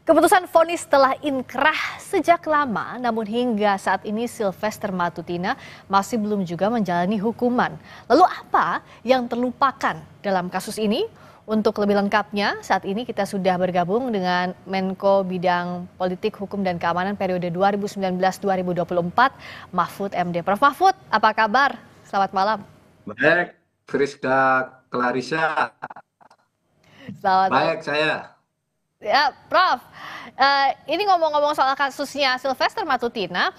Keputusan vonis telah inkrah sejak lama, namun hingga saat ini Sylvester Matutina masih belum juga menjalani hukuman. Lalu apa yang terlupakan dalam kasus ini? Untuk lebih lengkapnya, saat ini kita sudah bergabung dengan Menko Bidang Politik, Hukum, dan Keamanan periode 2019-2024, Mahfud MD. Prof. Mahfud, apa kabar? Selamat malam. Baik, Friska Clarissa. Selamat malam. Baik saya. Ya, Prof. Ini ngomong-ngomong soal kasusnya Sylvester Matutina,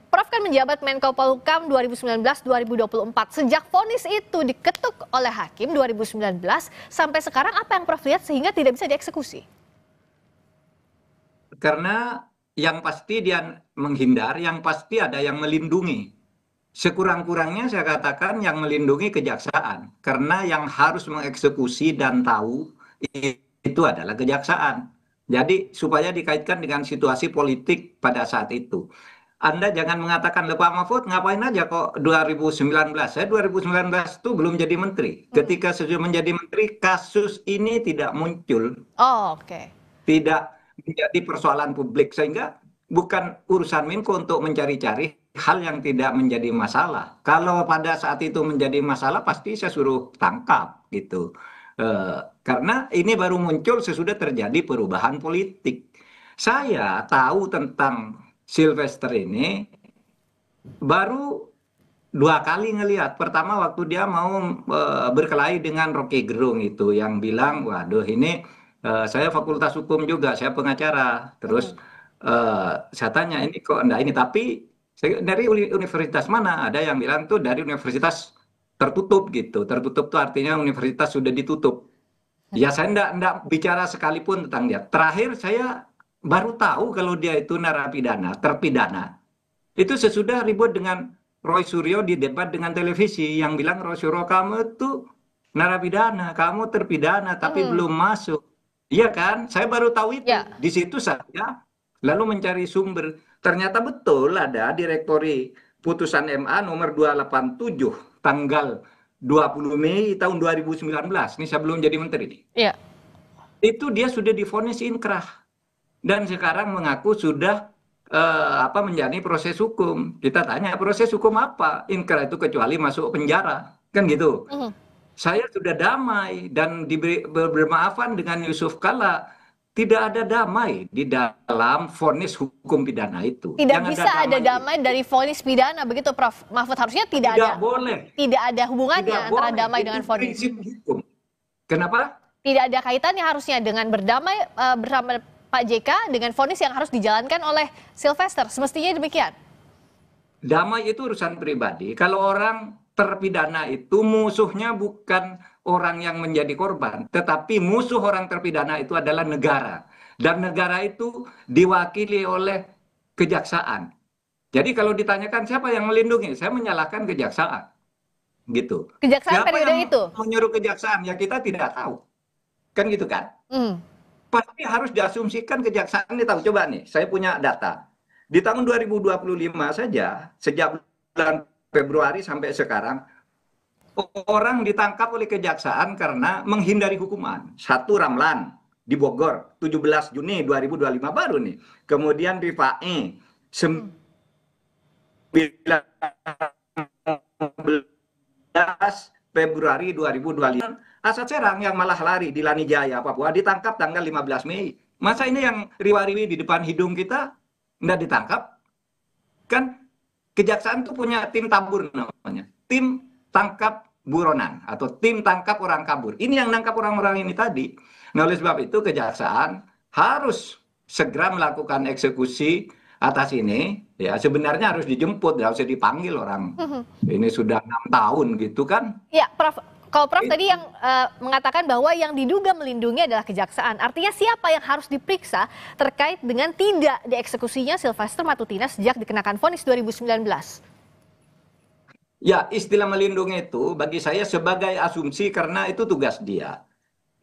Prof kan menjabat Menko Polhukam 2019-2024. Sejak vonis itu diketuk oleh hakim 2019 sampai sekarang, apa yang Prof lihat sehingga tidak bisa dieksekusi? Karena yang pasti dia menghindar, yang pasti ada yang melindungi. Sekurang-kurangnya saya katakan yang melindungi kejaksaan. Karena yang harus mengeksekusi dan tahu itu adalah kejaksaan. Jadi supaya dikaitkan dengan situasi politik pada saat itu. Anda jangan mengatakan, Pak Mahfud ngapain aja kok 2019. Saya 2019 itu belum jadi menteri. Ketika sudah menjadi menteri, kasus ini tidak muncul. Oh, oke. Tidak menjadi persoalan publik. Sehingga bukan urusan Menko untuk mencari-cari hal yang tidak menjadi masalah. Kalau pada saat itu menjadi masalah, pasti saya suruh tangkap gitu. Karena ini baru muncul sesudah terjadi perubahan politik. Saya tahu tentang Sylvester ini baru 2 kali ngelihat. Pertama waktu dia mau berkelahi dengan Rocky Gerung itu yang bilang, waduh ini saya fakultas hukum juga, saya pengacara. Terus saya tanya ini kok enggak ini, tapi dari universitas mana? Ada yang bilang tuh dari universitas tertutup gitu. Tertutup tuh artinya universitas sudah ditutup. Ya saya enggak bicara sekalipun tentang dia. Terakhir saya baru tahu kalau dia itu narapidana, terpidana. Itu sesudah ribut dengan Roy Suryo di debat dengan televisi yang bilang, Roy Suryo kamu tuh narapidana, kamu terpidana tapi Hmm, belum masuk. Iya kan? Saya baru tahu itu. ya. Di situ saya lalu mencari sumber. Ternyata betul ada direktori putusan MA nomor 287 tanggal 20 Mei tahun 2019. Ini saya belum jadi menteri nih. Iya. Itu dia sudah divonis inkrah dan sekarang mengaku sudah menjalani proses hukum. Kita tanya proses hukum apa? Inkrah itu kecuali masuk penjara, kan gitu. Mhm. Saya sudah damai dan diberi bermaafan dengan Yusuf Kala. Tidak ada damai di dalam vonis hukum pidana itu. Tidak Yang bisa ada ada damai damai itu dari vonis pidana, begitu Prof. Mahfud, harusnya tidak boleh, tidak ada hubungannya tidak antara boleh. damai Itu dengan vonis. prinsip hukum. Kenapa? Tidak ada kaitannya harusnya dengan berdamai bersama Pak JK dengan vonis yang harus dijalankan oleh Sylvester. Semestinya demikian. Damai itu urusan pribadi. Kalau orang terpidana itu musuhnya bukan orang yang menjadi korban, tetapi musuh orang terpidana itu adalah negara. Dan negara itu diwakili oleh kejaksaan. Jadi kalau ditanyakan siapa yang melindungi, saya menyalahkan kejaksaan. Gitu. Kejaksaan Siapa periode yang itu. menyuruh kejaksaan? Ya kita tidak tahu. Kan gitu kan? Hmm. Pasti harus diasumsikan kejaksaan ini tahu. Coba nih, saya punya data. Di tahun 2025 saja, sejak bulan Februari sampai sekarang, orang ditangkap oleh kejaksaan karena menghindari hukuman. Satu Ramlan di Bogor, 17 Juni 2025 baru nih. Kemudian Rifai, 19 Februari 2025. Asad Serang yang malah lari di Lanijaya, Papua, ditangkap tanggal 15 Mei. Masa ini yang riwa-riwi di depan hidung kita nggak ditangkap? Kan kejaksaan itu punya tim tabur namanya. Tim tangkap buronan atau tim tangkap orang kabur. Ini yang nangkap orang-orang ini tadi. Nah oleh sebab itu kejaksaan harus segera melakukan eksekusi atas ini. Ya sebenarnya harus dijemput, nggak usah dipanggil orang. Ini sudah 6 tahun gitu kan. Ya, Prof. Kalau Prof tadi yang mengatakan bahwa yang diduga melindungi adalah kejaksaan. Artinya siapa yang harus diperiksa terkait dengan tidak dieksekusinya Sylvester Matutina sejak dikenakan vonis 2019? Ya, istilah melindungi itu bagi saya sebagai asumsi karena itu tugas dia.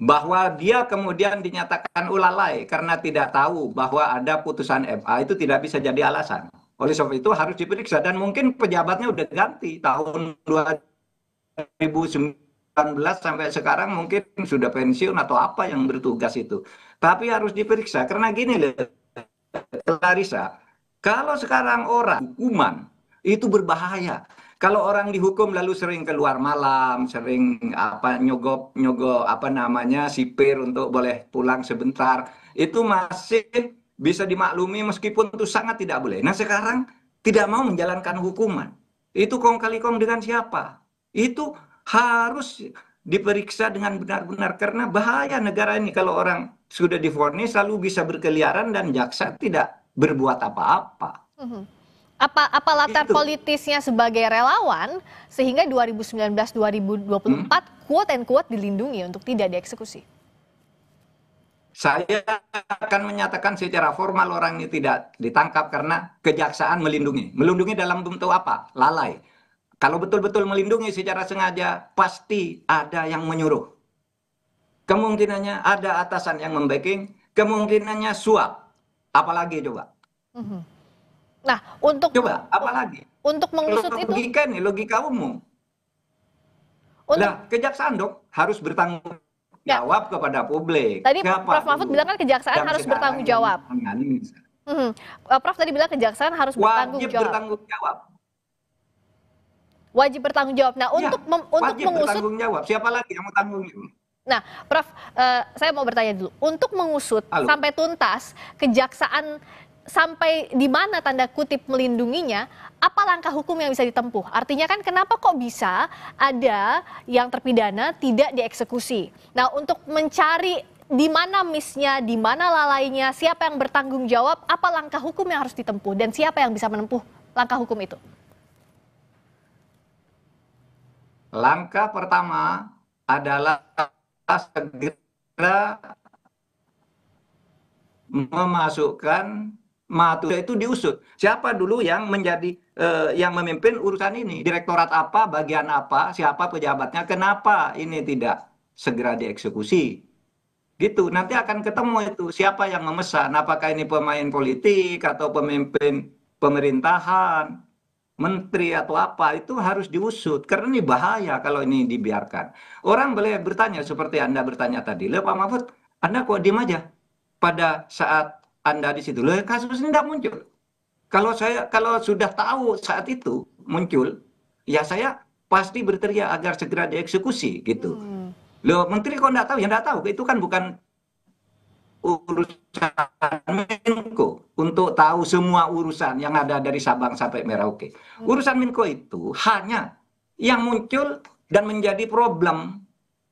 Bahwa dia kemudian dinyatakan lalai karena tidak tahu bahwa ada putusan MA itu tidak bisa jadi alasan. Oleh sebab itu harus diperiksa dan mungkin pejabatnya udah ganti tahun 2019 sampai sekarang mungkin sudah pensiun atau apa yang bertugas itu. tapi harus diperiksa. Karena gini loh, Clarissa, kalau sekarang orang hukuman itu berbahaya. Kalau orang dihukum lalu sering keluar malam, sering nyogok nyogok sipir untuk boleh pulang sebentar, itu masih bisa dimaklumi meskipun itu sangat tidak boleh. Nah sekarang tidak mau menjalankan hukuman, itu kong kali kong dengan siapa? Itu harus diperiksa dengan benar-benar karena bahaya negara ini kalau orang sudah divonis lalu bisa berkeliaran dan jaksa tidak berbuat apa-apa. Apa latar Itu. politisnya sebagai relawan sehingga 2019-2024 quote and quote dilindungi untuk tidak dieksekusi? Saya akan menyatakan secara formal orang ini tidak ditangkap karena kejaksaan melindungi. Melindungi dalam bentuk apa? Lalai. Kalau betul-betul melindungi secara sengaja, pasti ada yang menyuruh. Kemungkinannya ada atasan yang membacking, kemungkinannya suap. Apalagi coba? Nah, untuk apalagi? Untuk mengusut itu, logika nih, logika umum. Lah, kejaksaan dok harus bertanggung jawab kepada publik. Tadi Prof. Mahfud bilang kan kejaksaan harus bertanggung jawab. Prof tadi bilang kejaksaan harus bertanggung jawab. Bertanggung jawab. Wajib bertanggung jawab. Nah, untuk wajib mengusut bertanggung jawab. Siapa lagi yang mau tanggung jawab? Nah, Prof, saya mau bertanya dulu. Untuk mengusut sampai tuntas, kejaksaan sampai di mana tanda kutip melindunginya, apa langkah hukum yang bisa ditempuh? Artinya kan kenapa kok bisa ada yang terpidana tidak dieksekusi? Nah, untuk mencari di mana miss-nya, di mana lalainya, siapa yang bertanggung jawab, apa langkah hukum yang harus ditempuh, dan siapa yang bisa menempuh langkah hukum itu? Langkah pertama adalah segera memasukkan Matuda itu diusut. Siapa dulu yang menjadi yang memimpin urusan ini? Direktorat apa, bagian apa, siapa pejabatnya, kenapa ini tidak segera dieksekusi? Gitu. Nanti akan ketemu itu siapa yang memesan, apakah ini pemain politik atau pemimpin pemerintahan, menteri atau apa, itu harus diusut karena ini bahaya kalau ini dibiarkan. Orang boleh bertanya seperti Anda bertanya tadi, "Loh Pak Mahfud, Anda kok diam aja pada saat Anda di situ?" Loh, kasus ini tidak muncul. Kalau sudah tahu saat itu muncul, ya saya pasti berteriak agar segera dieksekusi gitu. Loh, menteri kok tidak tahu? Ya tidak tahu. Itu kan bukan urusan Menko untuk tahu semua urusan yang ada dari Sabang sampai Merauke. Urusan Menko itu hanya yang muncul dan menjadi problem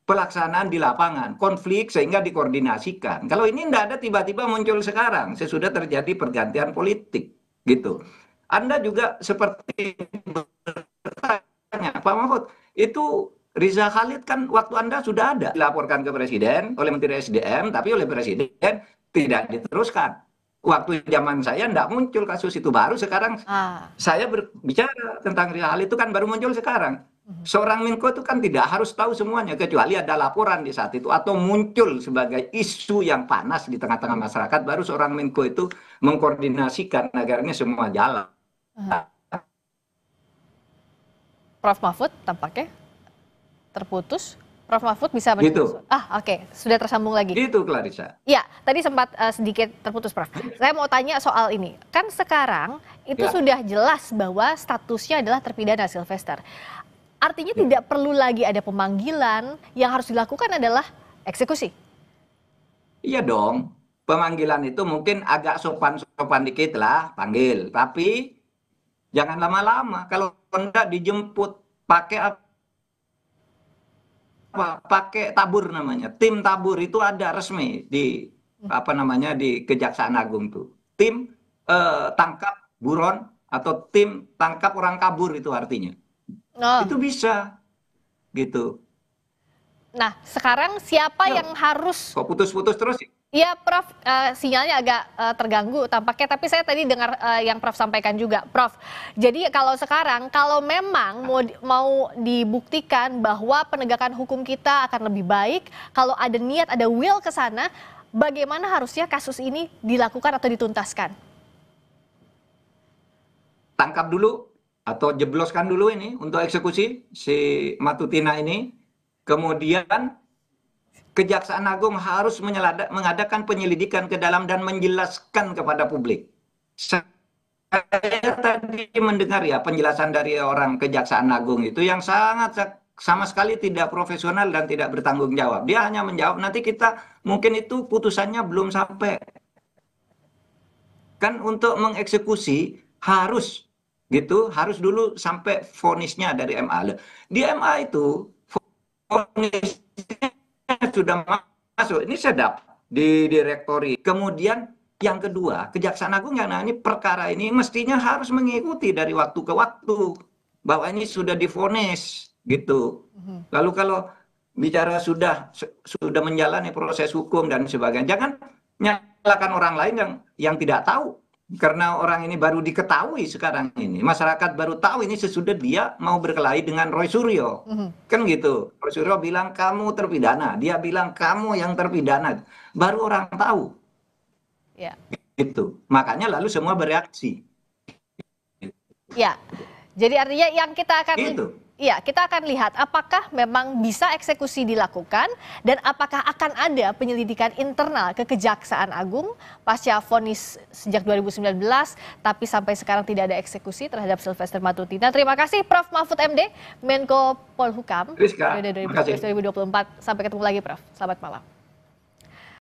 pelaksanaan di lapangan, konflik sehingga dikoordinasikan. Kalau ini tidak ada tiba-tiba muncul sekarang, sesudah terjadi pergantian politik, gitu. Anda juga seperti bertanya, Pak Mahfud, itu Riza Khalid kan waktu Anda sudah ada dilaporkan ke Presiden oleh Menteri SDM, tapi oleh Presiden tidak diteruskan. Waktu zaman saya tidak muncul kasus itu, baru sekarang saya berbicara tentang Riza Khalid itu kan baru muncul sekarang. Seorang Menko itu kan tidak harus tahu semuanya, kecuali ada laporan di saat itu atau muncul sebagai isu yang panas di tengah-tengah masyarakat, baru seorang Menko itu mengkoordinasikan agar ini semua jalan. Prof. Mahfud tampaknya terputus. Prof. Mahfud bisa gitu. Oke. Sudah tersambung lagi. Itu Clarissa. Ya, tadi sempat sedikit terputus, Prof. Saya mau tanya soal ini. Kan sekarang itu sudah jelas bahwa statusnya adalah terpidana Sylvester. Artinya tidak perlu lagi ada pemanggilan, yang harus dilakukan adalah eksekusi. Iya dong. Pemanggilan itu mungkin agak sopan-sopan dikit lah, panggil. Tapi jangan lama-lama. Kalau Anda dijemput pakai pakai tabur namanya, tim tabur itu ada resmi di di Kejaksaan Agung tuh. Tim tangkap buron atau tim tangkap orang kabur itu artinya. Itu bisa gitu. Nah, sekarang siapa yang harus kok putus-putus terus sih? Iya, Prof, sinyalnya agak terganggu tampaknya, tapi saya tadi dengar yang Prof sampaikan juga. Prof, jadi kalau sekarang, kalau memang mau dibuktikan bahwa penegakan hukum kita akan lebih baik, kalau ada niat, ada will ke sana, bagaimana harusnya kasus ini dilakukan atau dituntaskan? Tangkap dulu atau jebloskan dulu ini untuk eksekusi si Matutina ini, kemudian Kejaksaan Agung harus mengadakan penyelidikan ke dalam dan menjelaskan kepada publik. Saya tadi mendengar ya penjelasan dari orang Kejaksaan Agung itu yang sangat sama sekali tidak profesional dan tidak bertanggung jawab. Dia hanya menjawab nanti kita mungkin itu putusannya belum sampai. Kan untuk mengeksekusi harus gitu, harus dulu sampai vonisnya dari MA. Di MA itu vonisnya sudah masuk, ini sedap di direktori. Kemudian yang kedua, Kejaksaan Agung yang nangani perkara ini mestinya harus mengikuti dari waktu ke waktu bahwa ini sudah divonis gitu. Lalu kalau bicara sudah menjalani proses hukum dan sebagainya, jangan nyalakan orang lain yang tidak tahu. Karena orang ini baru diketahui sekarang ini. Masyarakat baru tahu ini sesudah dia mau berkelahi dengan Roy Suryo. Kan gitu. Roy Suryo bilang kamu terpidana. Dia bilang kamu yang terpidana. Baru orang tahu. Ya. Gitu. Makanya lalu semua bereaksi. Ya. Jadi artinya yang kita akan Gitu. Ya, kita akan lihat apakah memang bisa eksekusi dilakukan dan apakah akan ada penyelidikan internal ke Kejaksaan Agung pasca vonis sejak 2019 tapi sampai sekarang tidak ada eksekusi terhadap Sylvester Matutina. Terima kasih Prof. Mahfud MD, Menko Polhukam periode 2024. Sampai ketemu lagi Prof. Selamat malam.